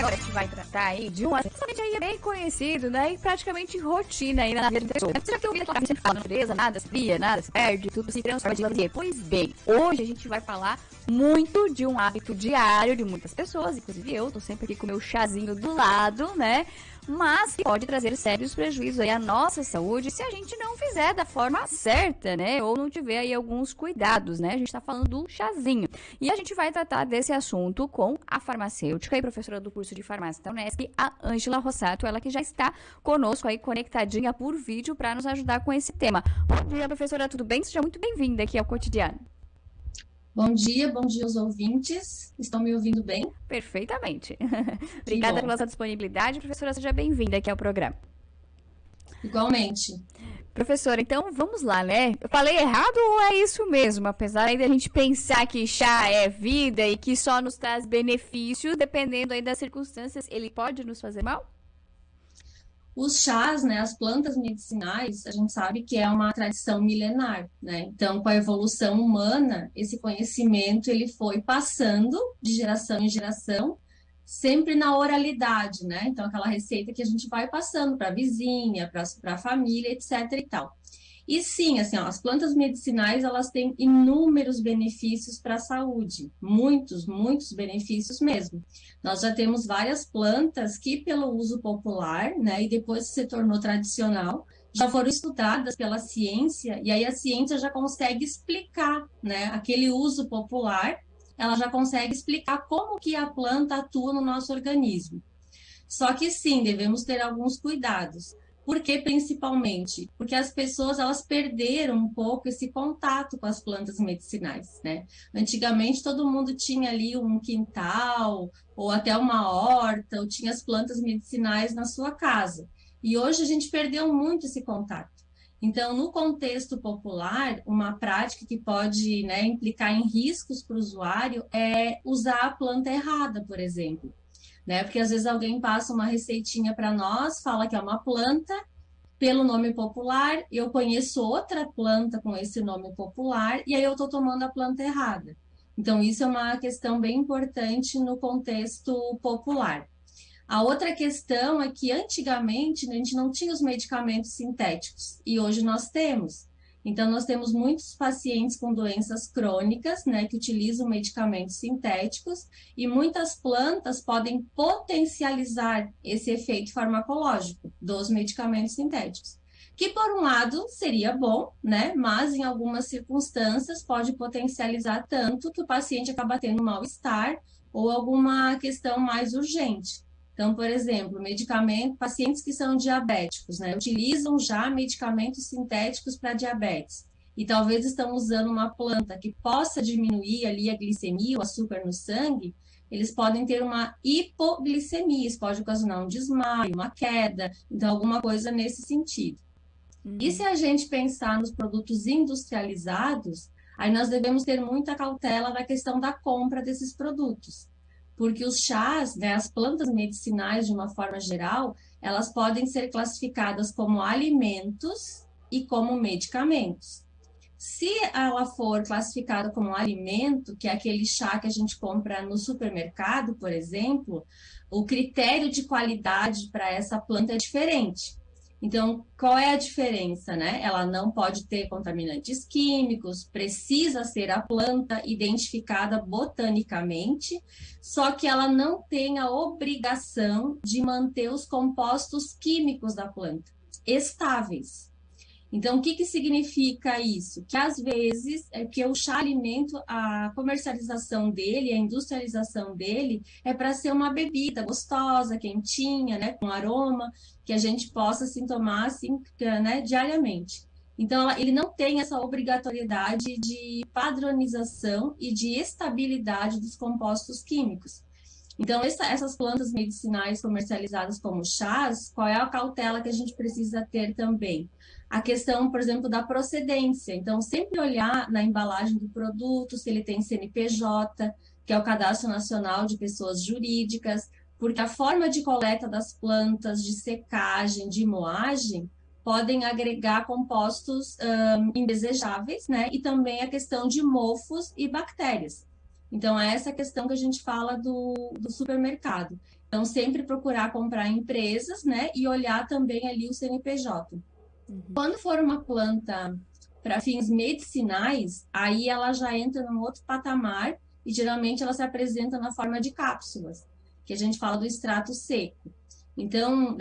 agora a gente vai tratar aí de um assunto aí bem conhecido, né? E praticamente rotina aí na vida das pessoas. Você já que ouviu aquela que sempre fala, natureza, nada se cria, nada se perde, tudo se transforma de lazer. Pois bem, hoje a gente vai falar muito de um hábito diário de muitas pessoas, inclusive eu, tô sempre aqui com o meu chazinho do lado, né? Mas que pode trazer sérios prejuízos aí à nossa saúde se a gente não fizer da forma certa, né? Ou não tiver aí alguns cuidados, né? A gente tá falando do chazinho. E a gente vai tratar desse assunto com a farmacêutica e professora do curso de farmácia da Unesp, a Ângela Rossato, ela que já está conosco aí conectadinha por vídeo para nos ajudar com esse tema. Bom dia, professora, tudo bem? Seja muito bem-vinda aqui ao Cotidiano. Bom dia aos ouvintes. Estão me ouvindo bem? Perfeitamente. Obrigada pela sua disponibilidade. Professora, seja bem-vinda aqui ao programa. Igualmente. Professora, então vamos lá, né? Eu falei errado ou é isso mesmo? Apesar aí da gente pensar que chá é vida e que só nos traz benefícios, dependendo aí das circunstâncias, ele pode nos fazer mal? Os chás, né, as plantas medicinais, a gente sabe que é uma tradição milenar, né? Então, com a evolução humana, esse conhecimento ele foi passando de geração em geração, sempre na oralidade, né? Então, aquela receita que a gente vai passando para a vizinha, para a família, etc e tal. E sim, assim, ó, as plantas medicinais, elas têm inúmeros benefícios para a saúde, muitos benefícios mesmo. Nós já temos várias plantas que, pelo uso popular, né, e depois se tornou tradicional, já foram estudadas pela ciência, e aí a ciência já consegue explicar, né, aquele uso popular, ela já consegue explicar como que a planta atua no nosso organismo. Só que sim, devemos ter alguns cuidados. Por que principalmente? Porque as pessoas elas perderam um pouco esse contato com as plantas medicinais, né? Antigamente todo mundo tinha ali um quintal ou até uma horta, ou tinha as plantas medicinais na sua casa. E hoje a gente perdeu muito esse contato. Então, no contexto popular, uma prática que pode, né, implicar em riscos para o usuário é usar a planta errada, por exemplo, né? Porque às vezes alguém passa uma receitinha para nós, fala que é uma planta pelo nome popular, eu conheço outra planta com esse nome popular e aí eu estou tomando a planta errada. Então isso é uma questão bem importante no contexto popular. A outra questão é que antigamente a gente não tinha os medicamentos sintéticos e hoje nós temos. Então, nós temos muitos pacientes com doenças crônicas, né, que utilizam medicamentos sintéticos e muitas plantas podem potencializar esse efeito farmacológico dos medicamentos sintéticos. Que, por um lado, seria bom, né, mas em algumas circunstâncias pode potencializar tanto que o paciente acaba tendo mal-estar ou alguma questão mais urgente. Então, por exemplo, pacientes que são diabéticos, né, utilizam já medicamentos sintéticos para diabetes e talvez estão usando uma planta que possa diminuir ali a glicemia, o açúcar no sangue, eles podem ter uma hipoglicemia, isso pode ocasionar um desmaio, uma queda, então alguma coisa nesse sentido. E se a gente pensar nos produtos industrializados, aí nós devemos ter muita cautela na questão da compra desses produtos, porque os chás, né, as plantas medicinais de uma forma geral, elas podem ser classificadas como alimentos e como medicamentos. Se ela for classificada como alimento, que é aquele chá que a gente compra no supermercado, por exemplo, o critério de qualidade para essa planta é diferente. Então, qual é a diferença, né? Ela não pode ter contaminantes químicos, precisa ser a planta identificada botanicamente, só que ela não tem a obrigação de manter os compostos químicos da planta estáveis. Então, o que significa isso? Que às vezes é que o chá alimento, a comercialização dele, a industrialização dele é para ser uma bebida gostosa, quentinha, né, com aroma, que a gente possa assim, tomar assim, né, diariamente. Então, ele não tem essa obrigatoriedade de padronização e de estabilidade dos compostos químicos. Então, essas plantas medicinais comercializadas como chás, qual é a cautela que a gente precisa ter também? A questão, por exemplo, da procedência. Então, sempre olhar na embalagem do produto se ele tem CNPJ, que é o Cadastro Nacional de Pessoas Jurídicas, porque a forma de coleta das plantas, de secagem, de moagem, podem agregar compostos indesejáveis, né? E também a questão de mofos e bactérias. Então, é essa questão que a gente fala do supermercado. Então, sempre procurar comprar em empresas, né? E olhar também ali o CNPJ. Quando for uma planta para fins medicinais, aí ela já entra num outro patamar e geralmente ela se apresenta na forma de cápsulas, que a gente fala do extrato seco. Então,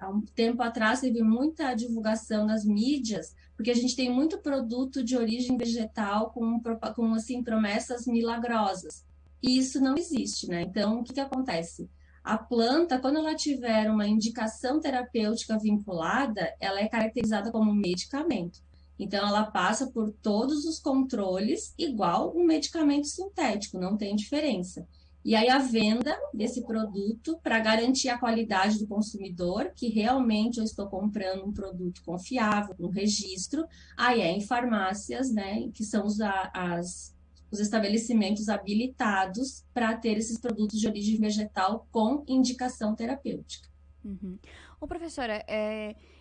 há um tempo atrás teve muita divulgação nas mídias, porque a gente tem muito produto de origem vegetal com assim, promessas milagrosas. E isso não existe, né? Então, o que que acontece? A planta, quando ela tiver uma indicação terapêutica vinculada, ela é caracterizada como medicamento. Então, ela passa por todos os controles, igual um medicamento sintético, não tem diferença. E aí, a venda desse produto, para garantir a qualidade do consumidor, que realmente eu estou comprando um produto confiável, com registro, aí é em farmácias, né, que são os estabelecimentos habilitados para ter esses produtos de origem vegetal com indicação terapêutica. Uhum. Ô, professora,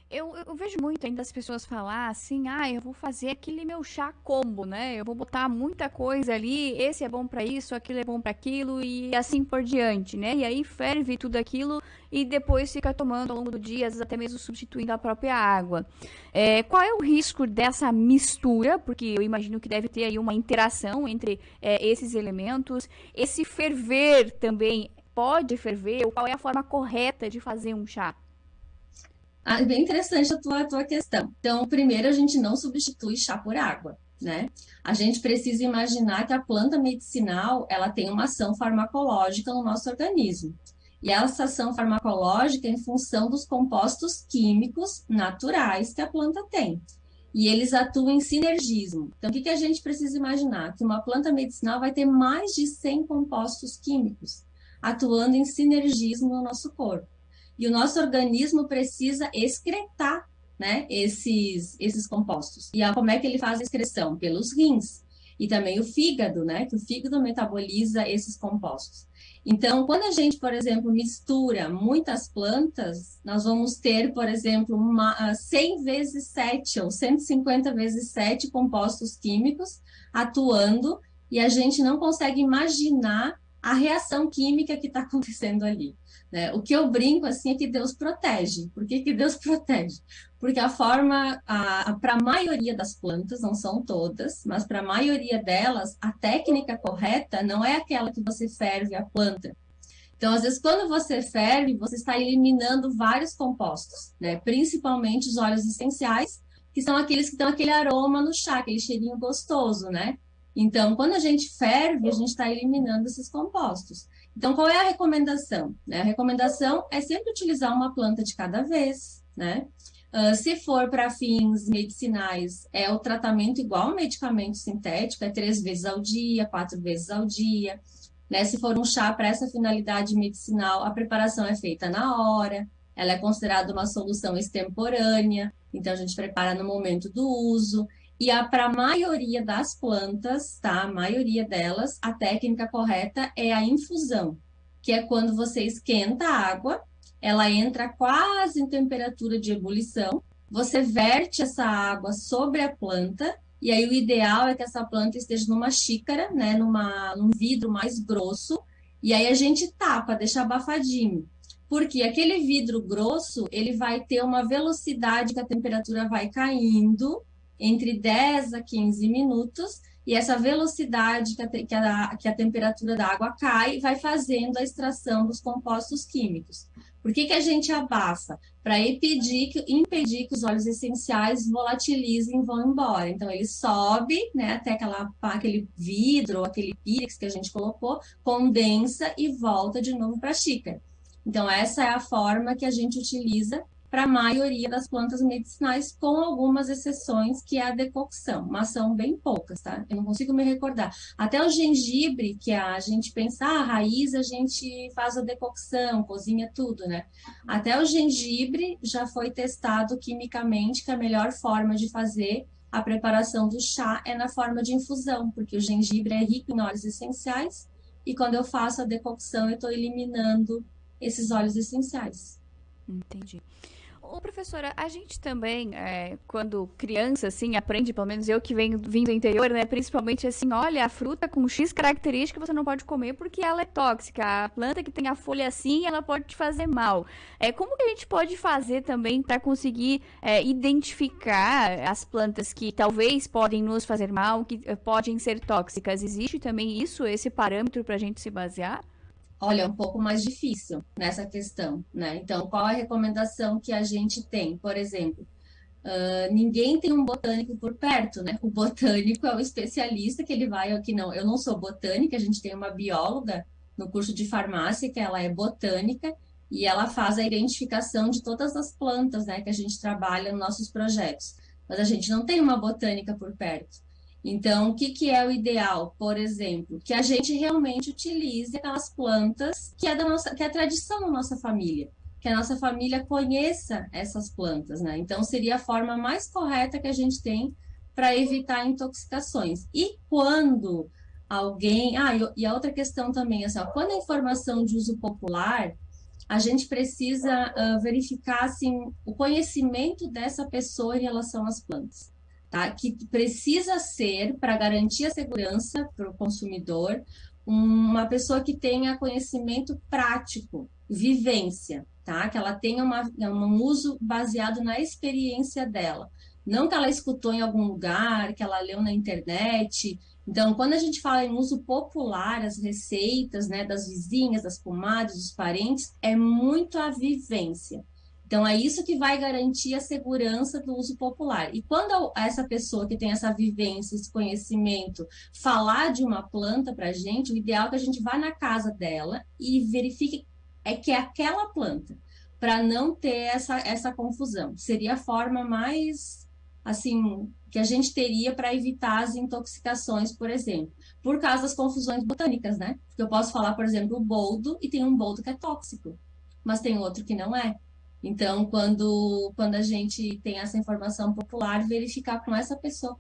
eu vejo muito ainda as pessoas falar assim, eu vou fazer aquele meu chá combo, né? Eu vou botar muita coisa ali, esse é bom pra isso, aquilo é bom pra aquilo e assim por diante, né? E aí ferve tudo aquilo e depois fica tomando ao longo do dia, às vezes até mesmo substituindo a própria água. Qual é o risco dessa mistura? Porque eu imagino que deve ter aí uma interação entre esses elementos. Esse ferver também pode ferver? Ou qual é a forma correta de fazer um chá? Ah, bem interessante a tua questão. Então, primeiro, a gente não substitui chá por água, né? A gente precisa imaginar que a planta medicinal, ela tem uma ação farmacológica no nosso organismo. E essa ação farmacológica é em função dos compostos químicos naturais que a planta tem. E eles atuam em sinergismo. Então, o que que a gente precisa imaginar? Que uma planta medicinal vai ter mais de 100 compostos químicos atuando em sinergismo no nosso corpo. E o nosso organismo precisa excretar, né, esses compostos. E como é que ele faz a excreção? Pelos rins. E também o fígado, né, que o fígado metaboliza esses compostos. Então, quando a gente, por exemplo, mistura muitas plantas, nós vamos ter, por exemplo, 100 vezes 7 ou 150 vezes 7 compostos químicos atuando e a gente não consegue imaginar a reação química que está acontecendo ali. Né? O que eu brinco assim é que Deus protege. Por que que Deus protege? Porque a forma, para a maioria das plantas, não são todas, mas para a maioria delas, a técnica correta não é aquela que você ferve a planta. Então, às vezes, quando você ferve, você está eliminando vários compostos, né? Principalmente os óleos essenciais, que são aqueles que dão aquele aroma no chá, aquele cheirinho gostoso, né? Então, quando a gente ferve, a gente está eliminando esses compostos. Então, qual é a recomendação? Né? A recomendação é sempre utilizar uma planta de cada vez, né? Se for para fins medicinais, é o tratamento igual ao medicamento sintético, é 3 vezes ao dia, 4 vezes ao dia. Né? Se for um chá para essa finalidade medicinal, a preparação é feita na hora, ela é considerada uma solução extemporânea, então a gente prepara no momento do uso. E para a maioria das plantas, tá? A maioria delas, a técnica correta é a infusão, que é quando você esquenta a água, ela entra quase em temperatura de ebulição, você verte essa água sobre a planta e aí o ideal é que essa planta esteja numa xícara, né, num vidro mais grosso, e aí a gente tapa, deixa abafadinho. Porque aquele vidro grosso, ele vai ter uma velocidade que a temperatura vai caindo entre 10 a 15 minutos, e essa velocidade que a temperatura da água cai vai fazendo a extração dos compostos químicos. Por que que a gente abafa? Para impedir que os óleos essenciais volatilizem e vão embora. Então, ele sobe, né, até aquele vidro ou aquele pírix que a gente colocou, condensa e volta de novo para a xícara. Então, essa é a forma que a gente utiliza para a maioria das plantas medicinais, com algumas exceções, que é a decocção, mas são bem poucas, tá? Eu não consigo me recordar. Até o gengibre, que a gente pensa, a raiz a gente faz a decocção, cozinha tudo, né? Até o gengibre já foi testado quimicamente que a melhor forma de fazer a preparação do chá é na forma de infusão, porque o gengibre é rico em óleos essenciais e quando eu faço a decocção eu estou eliminando esses óleos essenciais. Entendi. Ô, professora, a gente também, quando criança, assim, aprende, pelo menos eu que venho vindo do interior, né? Principalmente assim, olha, a fruta com X característica você não pode comer porque ela é tóxica. A planta que tem a folha assim, ela pode te fazer mal. Como que a gente pode fazer também para conseguir identificar as plantas que talvez podem nos fazer mal, que podem ser tóxicas? Existe também isso, esse parâmetro para a gente se basear? Olha, é um pouco mais difícil nessa questão, né? Então, qual a recomendação que a gente tem? Por exemplo, ninguém tem um botânico por perto, né? O botânico é o especialista que ele vai aqui, não, eu não sou botânica, a gente tem uma bióloga no curso de farmácia que ela é botânica e ela faz a identificação de todas as plantas, né, que a gente trabalha nos nossos projetos. Mas a gente não tem uma botânica por perto. Então, o que que é o ideal? Por exemplo, que a gente realmente utilize aquelas plantas que é da nossa, que é a tradição da nossa família, que a nossa família conheça essas plantas, né? Então, seria a forma mais correta que a gente tem para evitar intoxicações. E quando alguém. E a outra questão também, assim, ó, quando a informação de uso popular, a gente precisa verificar assim, o conhecimento dessa pessoa em relação às plantas. Tá? Que precisa ser, para garantir a segurança para o consumidor, uma pessoa que tenha conhecimento prático, vivência, tá? Que ela tenha um uso baseado na experiência dela. Não que ela escutou em algum lugar, que ela leu na internet. Então, quando a gente fala em uso popular, as receitas, né, das vizinhas, das comadres, dos parentes, é muito a vivência. Então, é isso que vai garantir a segurança do uso popular. E quando essa pessoa que tem essa vivência, esse conhecimento, falar de uma planta para a gente, o ideal é que a gente vá na casa dela e verifique que é aquela planta, para não ter essa confusão. Seria a forma mais, assim, que a gente teria para evitar as intoxicações, por exemplo, por causa das confusões botânicas, né? Porque eu posso falar, por exemplo, o boldo, e tem um boldo que é tóxico, mas tem outro que não é. Então, quando a gente tem essa informação popular, verificar com essa pessoa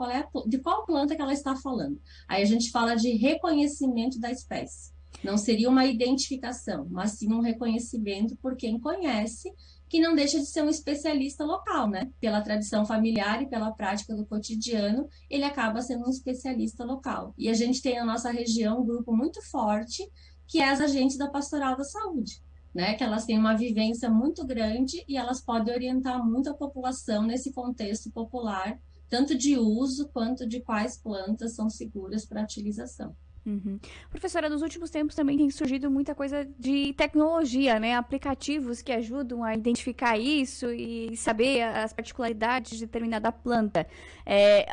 de qual planta que ela está falando. Aí a gente fala de reconhecimento da espécie. Não seria uma identificação, mas sim um reconhecimento por quem conhece, que não deixa de ser um especialista local, né? Pela tradição familiar e pela prática do cotidiano, ele acaba sendo um especialista local. E a gente tem na nossa região um grupo muito forte, que é as agentes da Pastoral da Saúde, né? Que elas têm uma vivência muito grande e elas podem orientar muito a população nesse contexto popular, tanto de uso quanto de quais plantas são seguras para utilização. Uhum. Professora, nos últimos tempos também tem surgido muita coisa de tecnologia, né? Aplicativos que ajudam a identificar isso e saber as particularidades de determinada planta.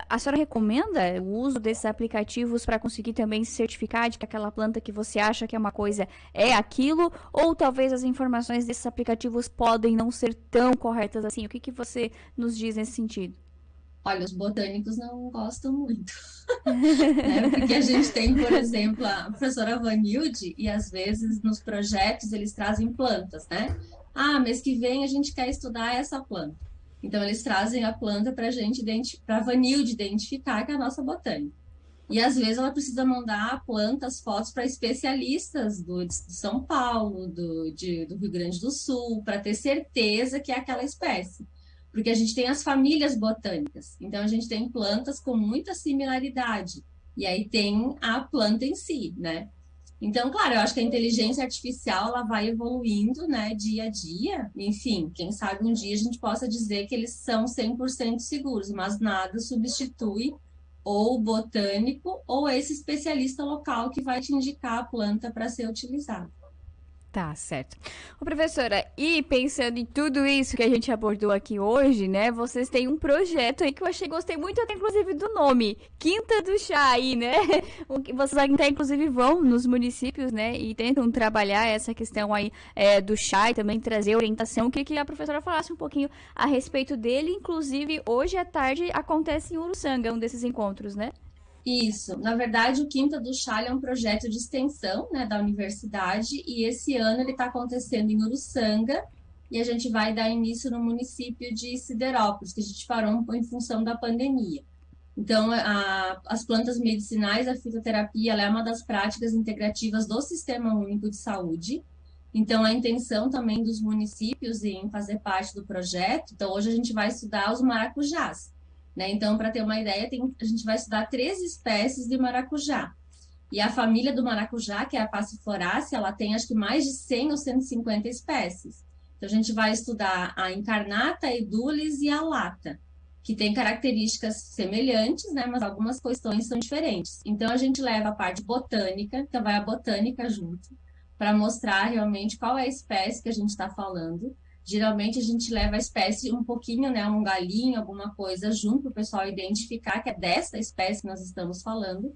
A senhora recomenda o uso desses aplicativos para conseguir também se certificar de que aquela planta que você acha que é uma coisa é aquilo? Ou talvez as informações desses aplicativos podem não ser tão corretas assim? O que que você nos diz nesse sentido? Olha, os botânicos não gostam muito, né? Porque a gente tem, por exemplo, a professora Vanilde, e às vezes nos projetos eles trazem plantas, né? Ah, mês que vem a gente quer estudar essa planta. Então, eles trazem a planta para a gente, para a Vanilde identificar que é a nossa botânica. E às vezes ela precisa mandar plantas, fotos para especialistas de São Paulo, do Rio Grande do Sul, para ter certeza que é aquela espécie. Porque a gente tem as famílias botânicas, então a gente tem plantas com muita similaridade. E aí tem a planta em si, né? Então, claro, eu acho que a inteligência artificial ela vai evoluindo, né, dia a dia. Enfim, quem sabe um dia a gente possa dizer que eles são 100% seguros, mas nada substitui ou o botânico ou esse especialista local que vai te indicar a planta para ser utilizada. Tá, certo. Ô, professora, e pensando em tudo isso que a gente abordou aqui hoje, né? Vocês têm um projeto aí que eu achei, gostei muito até inclusive do nome, Quinta do Chá aí, né? Vocês até inclusive vão nos municípios, né? E tentam trabalhar essa questão aí do chá e também trazer orientação. Eu queria que a professora falasse um pouquinho a respeito dele. Inclusive, hoje à tarde acontece em Uruçanga, um desses encontros, né? Isso. Na verdade, o Quinta do Chá é um projeto de extensão, né, da universidade, e esse ano ele está acontecendo em Uruçanga, e a gente vai dar início no município de Siderópolis, que a gente parou em função da pandemia. Então, as plantas medicinais, a fitoterapia, ela é uma das práticas integrativas do Sistema Único de Saúde. Então, a intenção também dos municípios em fazer parte do projeto, então hoje a gente vai estudar os maracujás, né? Então, para ter uma ideia, a gente vai estudar 3 espécies de maracujá. E a família do maracujá, que é a Passiflorácea, ela tem acho que mais de 100 ou 150 espécies. Então, a gente vai estudar a incarnata, a edulis e a lata, que têm características semelhantes, né? Mas algumas questões são diferentes. Então, a gente leva a parte botânica, então vai a botânica junto, para mostrar realmente qual é a espécie que a gente está falando. Geralmente, a gente leva a espécie um pouquinho, né? Um galinho, alguma coisa junto, para o pessoal identificar que é dessa espécie que nós estamos falando.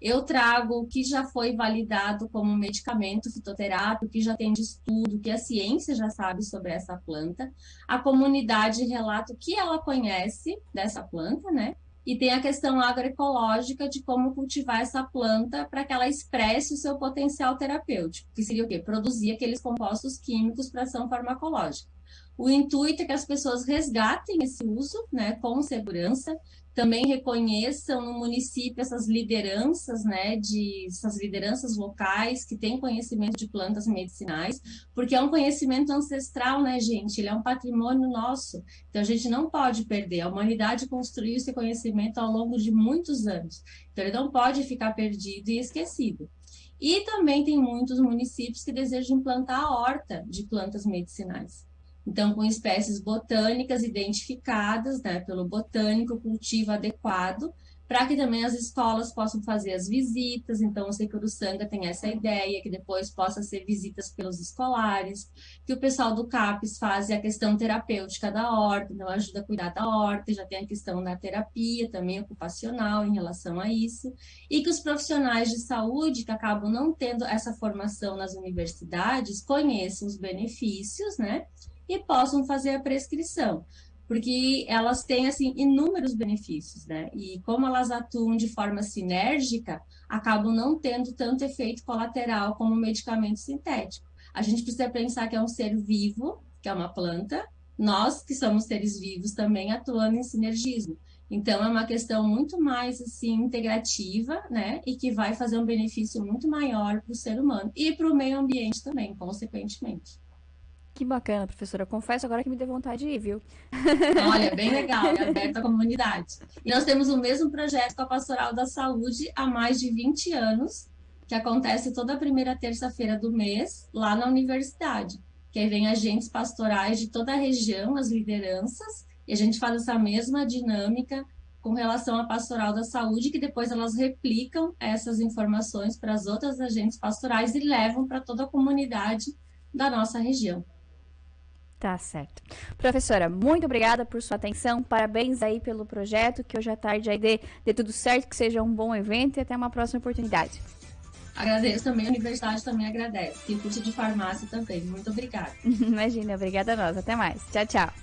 Eu trago o que já foi validado como medicamento fitoterápico, que já tem de estudo, que a ciência já sabe sobre essa planta. A comunidade relata o que ela conhece dessa planta, né? E tem a questão agroecológica de como cultivar essa planta para que ela expresse o seu potencial terapêutico, que seria o quê? Produzir aqueles compostos químicos para ação farmacológica. O intuito é que as pessoas resgatem esse uso, né, com segurança, também reconheçam no município essas lideranças, né, essas lideranças locais que têm conhecimento de plantas medicinais, porque é um conhecimento ancestral, né, gente? Ele é um patrimônio nosso, então a gente não pode perder. A humanidade construiu esse conhecimento ao longo de muitos anos, então ele não pode ficar perdido e esquecido. E também tem muitos municípios que desejam implantar a horta de plantas medicinais. Então, com espécies botânicas identificadas, né, pelo botânico, cultivo adequado, para que também as escolas possam fazer as visitas. Então, o Securusanga tem essa ideia, que depois possa ser visitas pelos escolares, que o pessoal do CAPES faz a questão terapêutica da horta, então ajuda a cuidar da horta, já tem a questão da terapia também ocupacional em relação a isso, e que os profissionais de saúde que acabam não tendo essa formação nas universidades conheçam os benefícios, né? E possam fazer a prescrição, porque elas têm assim inúmeros benefícios, né? E como elas atuam de forma sinérgica, acabam não tendo tanto efeito colateral como o medicamento sintético. A gente precisa pensar que é um ser vivo, que é uma planta, nós que somos seres vivos também atuando em sinergismo. Então é uma questão muito mais assim integrativa, né? E que vai fazer um benefício muito maior para o ser humano e para o meio ambiente também, consequentemente. Que bacana, professora. Confesso agora que me deu vontade de ir, viu? Olha, é bem legal, é aberto à comunidade. E nós temos o mesmo projeto com a Pastoral da Saúde há mais de 20 anos, que acontece toda a primeira terça-feira do mês, lá na universidade. Que aí vem agentes pastorais de toda a região, as lideranças, e a gente faz essa mesma dinâmica com relação à Pastoral da Saúde, que depois elas replicam essas informações para as outras agentes pastorais e levam para toda a comunidade da nossa região. Tá certo. Professora, muito obrigada por sua atenção. Parabéns aí pelo projeto. Que hoje à tarde aí dê tudo certo, que seja um bom evento e até uma próxima oportunidade. Agradeço também, a universidade também agradece. E o curso de farmácia também. Muito obrigada. Imagina, obrigada a nós. Até mais. Tchau, tchau.